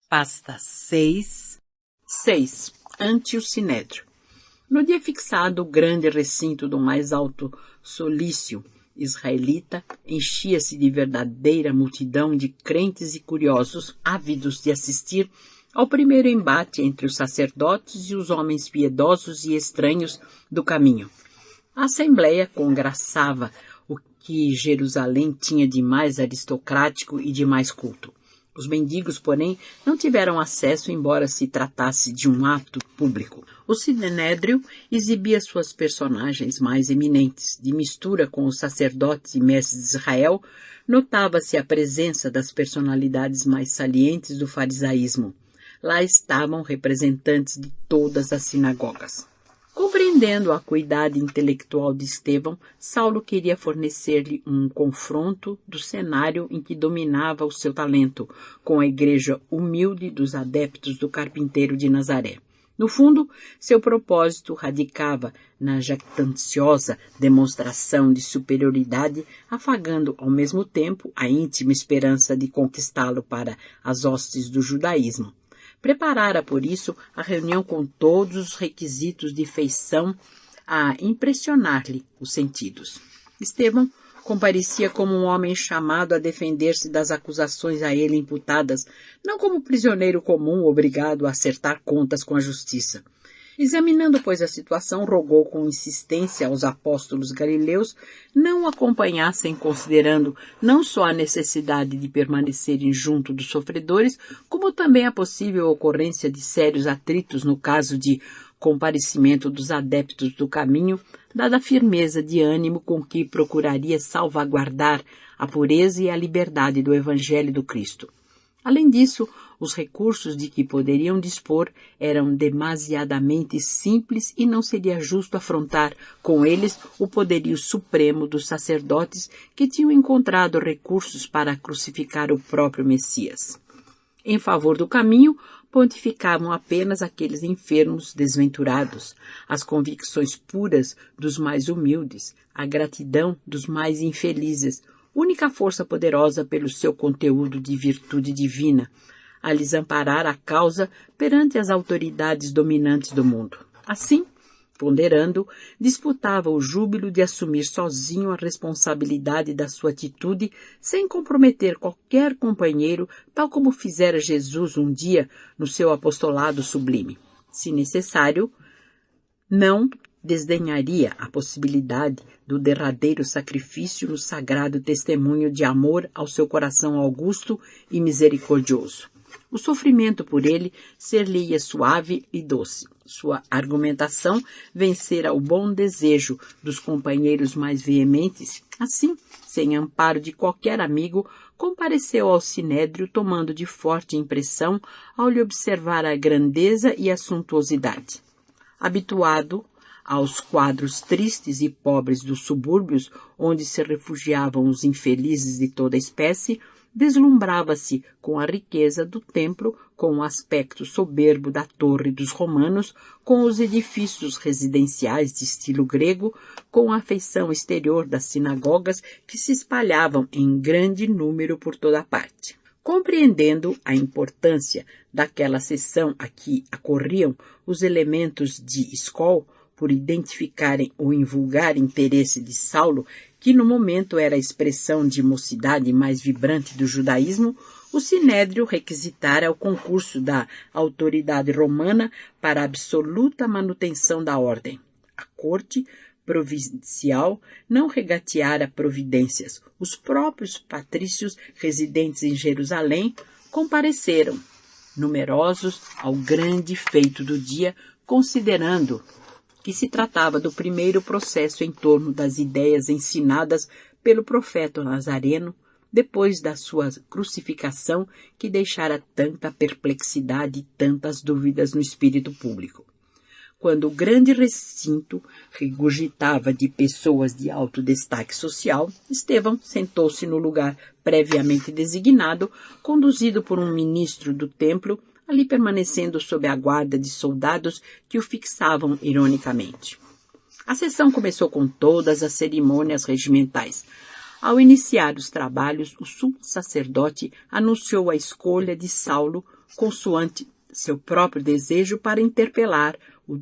Pasta 6. Ante o Sinédrio. No dia fixado, o grande recinto do mais alto solício israelita enchia-se de verdadeira multidão de crentes e curiosos, ávidos de assistir ao primeiro embate entre os sacerdotes e os homens piedosos e estranhos do caminho. A Assembleia congraçava o que Jerusalém tinha de mais aristocrático e de mais culto. Os mendigos, porém, não tiveram acesso, embora se tratasse de um ato público. O Sinédrio exibia suas personagens mais eminentes. De mistura com os sacerdotes e mestres de Israel, notava-se a presença das personalidades mais salientes do farisaísmo. Lá estavam representantes de todas as sinagogas. Compreendendo a acuidade intelectual de Estevão, Saulo queria fornecer-lhe um confronto do cenário em que dominava o seu talento, com a igreja humilde dos adeptos do carpinteiro de Nazaré. No fundo, seu propósito radicava na jactanciosa demonstração de superioridade, afagando ao mesmo tempo a íntima esperança de conquistá-lo para as hostes do judaísmo. Preparara, por isso, a reunião com todos os requisitos de feição a impressionar-lhe os sentidos. Estevão comparecia como um homem chamado a defender-se das acusações a ele imputadas, não como prisioneiro comum obrigado a acertar contas com a justiça. Examinando, pois, a situação, rogou com insistência aos apóstolos galileus não o acompanhassem, considerando não só a necessidade de permanecerem junto dos sofredores, como também a possível ocorrência de sérios atritos no caso de comparecimento dos adeptos do caminho, dada a firmeza de ânimo com que procuraria salvaguardar a pureza e a liberdade do Evangelho do Cristo. Além disso, os recursos de que poderiam dispor eram demasiadamente simples e não seria justo afrontar com eles o poderio supremo dos sacerdotes que tinham encontrado recursos para crucificar o próprio Messias. Em favor do caminho, pontificavam apenas aqueles enfermos desventurados, as convicções puras dos mais humildes, a gratidão dos mais infelizes, única força poderosa pelo seu conteúdo de virtude divina, a lhes amparar a causa perante as autoridades dominantes do mundo. Assim, ponderando, disputava o júbilo de assumir sozinho a responsabilidade da sua atitude, sem comprometer qualquer companheiro, tal como fizera Jesus um dia no seu apostolado sublime. Se necessário, não desdenharia a possibilidade do derradeiro sacrifício no sagrado testemunho de amor ao seu coração augusto e misericordioso. O sofrimento por ele ser-lhe-ia suave e doce. Sua argumentação vencera o bom desejo dos companheiros mais veementes. Assim, sem amparo de qualquer amigo, compareceu ao Sinédrio tomando de forte impressão ao lhe observar a grandeza e a suntuosidade. Habituado aos quadros tristes e pobres dos subúrbios, onde se refugiavam os infelizes de toda espécie, deslumbrava-se com a riqueza do templo, com o aspecto soberbo da torre dos romanos, com os edifícios residenciais de estilo grego, com a feição exterior das sinagogas que se espalhavam em grande número por toda parte. Compreendendo a importância daquela seção a que acorriam os elementos de escol, por identificarem o invulgar interesse de Saulo, que no momento era a expressão de mocidade mais vibrante do judaísmo, o Sinédrio requisitara o concurso da autoridade romana para a absoluta manutenção da ordem. A corte provincial não regateara providências. Os próprios patrícios residentes em Jerusalém compareceram, numerosos, ao grande feito do dia, considerando que se tratava do primeiro processo em torno das ideias ensinadas pelo profeta Nazareno, depois da sua crucificação, que deixara tanta perplexidade e tantas dúvidas no espírito público. Quando o grande recinto regurgitava de pessoas de alto destaque social, Estevão sentou-se no lugar previamente designado, conduzido por um ministro do templo, ali permanecendo sob a guarda de soldados que o fixavam ironicamente. A sessão começou com todas as cerimônias regimentais. Ao iniciar os trabalhos, o sumo sacerdote anunciou a escolha de Saulo consoante seu próprio desejo, para interpelar o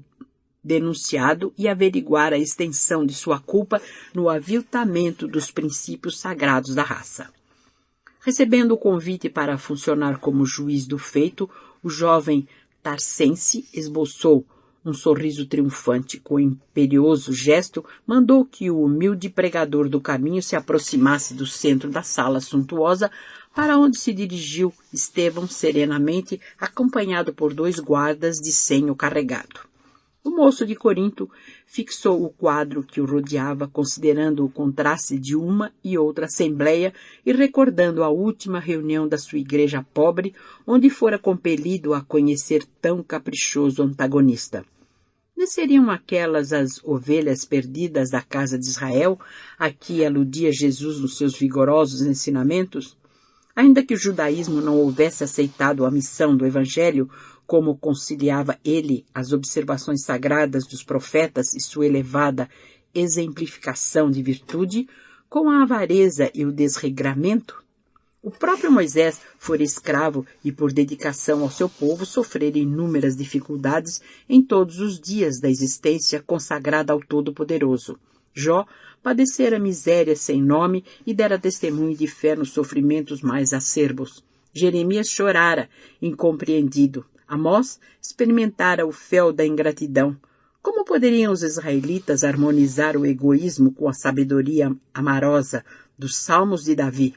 denunciado e averiguar a extensão de sua culpa no aviltamento dos princípios sagrados da raça. Recebendo o convite para funcionar como juiz do feito, o jovem tarcense esboçou um sorriso triunfante. Com imperioso gesto, mandou que o humilde pregador do caminho se aproximasse do centro da sala suntuosa, para onde se dirigiu Estevão serenamente, acompanhado por 2 guardas de senho carregado. O moço de Corinto fixou o quadro que o rodeava, considerando o contraste de uma e outra assembleia e recordando a última reunião da sua igreja pobre, onde fora compelido a conhecer tão caprichoso antagonista. Não seriam aquelas as ovelhas perdidas da casa de Israel, a que aludia Jesus nos seus vigorosos ensinamentos? Ainda que o judaísmo não houvesse aceitado a missão do Evangelho, como conciliava ele as observações sagradas dos profetas e sua elevada exemplificação de virtude, com a avareza e o desregramento? O próprio Moisés fora escravo e, por dedicação ao seu povo, sofrera inúmeras dificuldades em todos os dias da existência consagrada ao Todo-Poderoso. Jó padecera miséria sem nome e dera testemunho de fé nos sofrimentos mais acerbos. Jeremias chorara, incompreendido. Amós experimentara o fel da ingratidão. Como poderiam os israelitas harmonizar o egoísmo com a sabedoria amorosa dos Salmos de Davi?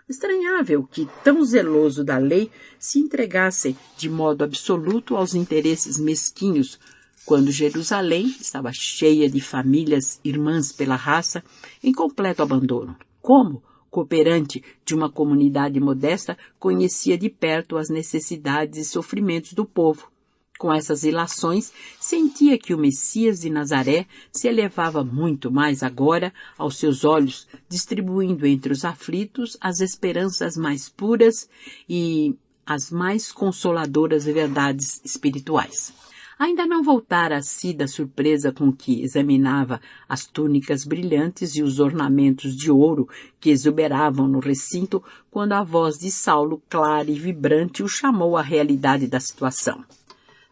Estranhável que, tão zeloso da lei, se entregasse de modo absoluto aos interesses mesquinhos, quando Jerusalém estava cheia de famílias irmãs pela raça, em completo abandono. Como, cooperante de uma comunidade modesta, conhecia de perto as necessidades e sofrimentos do povo. Com essas ilações, sentia que o Messias de Nazaré se elevava muito mais agora aos seus olhos, distribuindo entre os aflitos as esperanças mais puras e as mais consoladoras verdades espirituais. Ainda não voltara a si da surpresa com que examinava as túnicas brilhantes e os ornamentos de ouro que exuberavam no recinto, quando a voz de Saulo, clara e vibrante, o chamou à realidade da situação.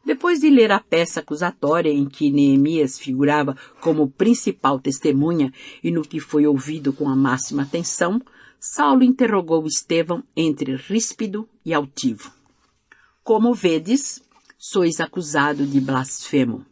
Depois de ler a peça acusatória em que Neemias figurava como principal testemunha e no que foi ouvido com a máxima atenção, Saulo interrogou Estevão entre ríspido e altivo. Como vedes, sois acusado de blasfemo,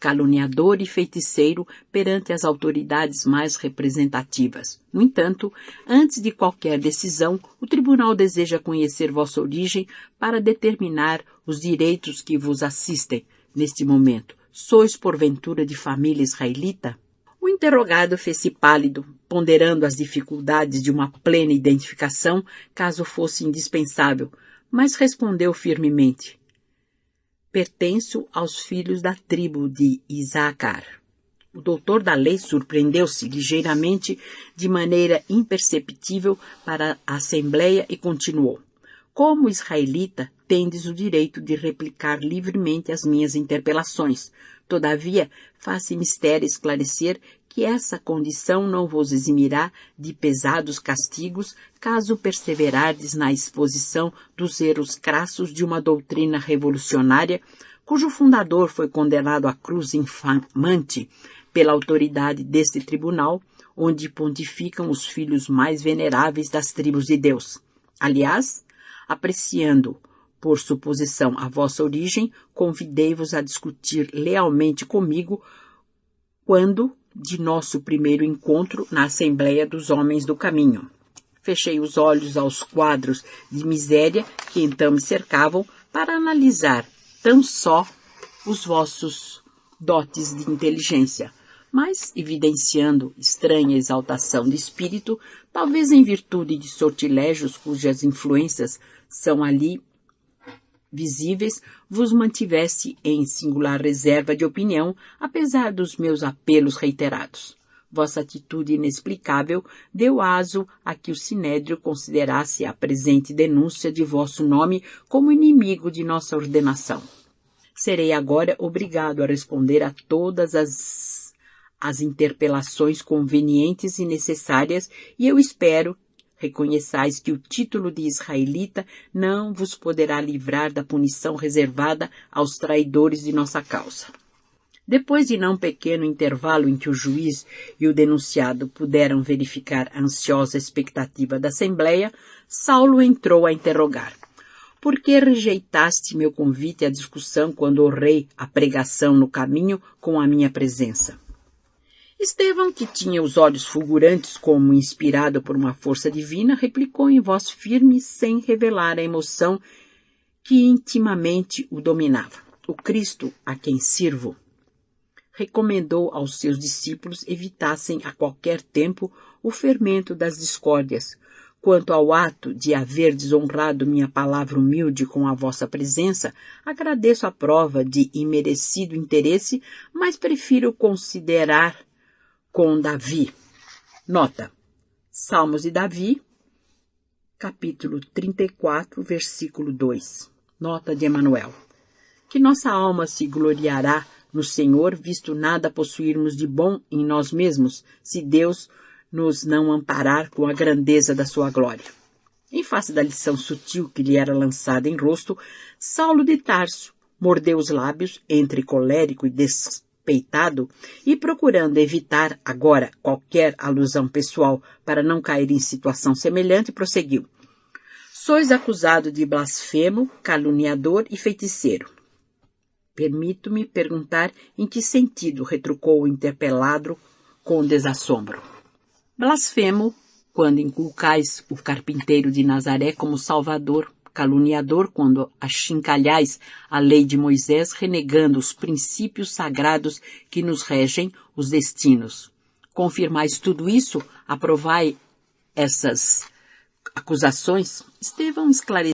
caluniador e feiticeiro perante as autoridades mais representativas. No entanto, antes de qualquer decisão, o tribunal deseja conhecer vossa origem para determinar os direitos que vos assistem neste momento. Sois, porventura, de família israelita? O interrogado fez-se pálido, ponderando as dificuldades de uma plena identificação, caso fosse indispensável, mas respondeu firmemente: pertenço aos filhos da tribo de Isacar. O doutor da lei surpreendeu-se ligeiramente, de maneira imperceptível para a assembleia, e continuou: como israelita, tendes o direito de replicar livremente as minhas interpelações. Todavia, faz-se mistério esclarecer que essa condição não vos eximirá de pesados castigos, caso perseverardes na exposição dos erros crassos de uma doutrina revolucionária, cujo fundador foi condenado à cruz infamante pela autoridade deste tribunal, onde pontificam os filhos mais veneráveis das tribos de Deus. Aliás, apreciando por suposição a vossa origem, convidei-vos a discutir lealmente comigo quando de nosso primeiro encontro na Assembleia dos Homens do Caminho. Fechei os olhos aos quadros de miséria que então me cercavam para analisar tão só os vossos dotes de inteligência, mas evidenciando estranha exaltação de espírito, talvez em virtude de sortilégios cujas influências são ali visíveis, vos mantivesse em singular reserva de opinião, apesar dos meus apelos reiterados. Vossa atitude inexplicável deu aso a que o Sinédrio considerasse a presente denúncia de vosso nome como inimigo de nossa ordenação. Serei agora obrigado a responder a todas as interpelações convenientes e necessárias, e eu espero reconheçais que o título de israelita não vos poderá livrar da punição reservada aos traidores de nossa causa. Depois de não pequeno intervalo em que o juiz e o denunciado puderam verificar a ansiosa expectativa da Assembleia, Saulo entrou a interrogar. Por que rejeitaste meu convite à discussão quando honrei a pregação no caminho com a minha presença? Estevão, que tinha os olhos fulgurantes como inspirado por uma força divina, replicou em voz firme, sem revelar a emoção que intimamente o dominava. O Cristo a quem sirvo recomendou aos seus discípulos evitassem a qualquer tempo o fermento das discórdias. Quanto ao ato de haver desonrado minha palavra humilde com a vossa presença, agradeço a prova de imerecido interesse, mas prefiro considerar com Davi. Nota: Salmos de Davi, capítulo 34, versículo 2. Nota de Emanuel. Que nossa alma se gloriará no Senhor, visto nada possuirmos de bom em nós mesmos, se Deus nos não amparar com a grandeza da sua glória. Em face da lição sutil que lhe era lançada em rosto, Saulo de Tarso mordeu os lábios, entre colérico e despeitado, e procurando evitar agora qualquer alusão pessoal para não cair em situação semelhante, prosseguiu. Sois acusado de blasfemo, caluniador e feiticeiro. Permito-me perguntar em que sentido, retrucou o interpelado com desassombro. Blasfemo, quando inculcais o carpinteiro de Nazaré como salvador, caluniador, quando achincalhais a lei de Moisés, renegando os princípios sagrados que nos regem os destinos. Confirmais tudo isso? Aprovai essas acusações? Estevão esclareceu